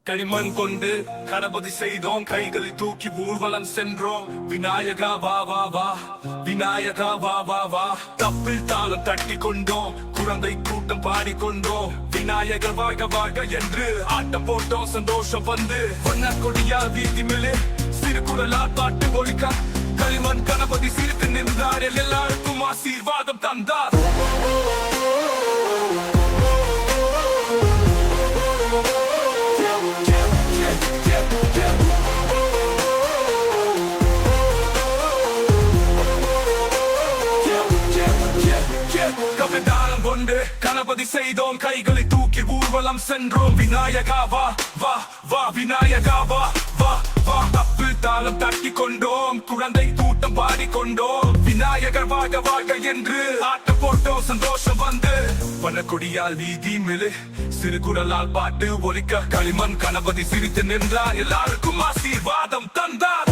களிமண் கொண்டு கணபதி செய்தோம், கைகளை தூக்கி ஊர்வலம் சென்றோம். விநாயகா வா வா வா, விநாயகா வா வா வா. தப்பில் தாளம் தட்டி கொண்டோம், குழந்தை கூட்டம் பாடிக்கொண்டோம். விநாயகர் வாழ்க வாழ்க என்று ஆட்டம் போட்டோம், சந்தோஷம் வந்து. வண்ண கொடியா வீதி மேலே சிறு குரலால் பாட்டு ஒழிக்க, களிமண் கணபதி சிரித்து நின்றார், எல்லாருக்கும் ஆசீர்வாதம் தந்தார். கவிதானம் கொண்டு கணபதி செய்தோம், கைகளை தூக்கி ஊர்வலம் சென்றோம். விநாயகா வா வா வா, விநாயகா வா வா வா. தப்பு தாளம் தட்டி கொண்டோம், குழந்தை கூட்டம் பாடிக்கொண்டோம். விநாயகர் வாழ்க வாழ்க என்று ஆட்டம் போட்டோம், சந்தோஷம் வந்து. வனக்கொடியால் வீதி மேலே சிறு குரலால் பாட்டு ஒலிக்க, களிமண் கணபதி சிரித்து நின்றார், எல்லாருக்கும் ஆசீர்வாதம் தந்தார்.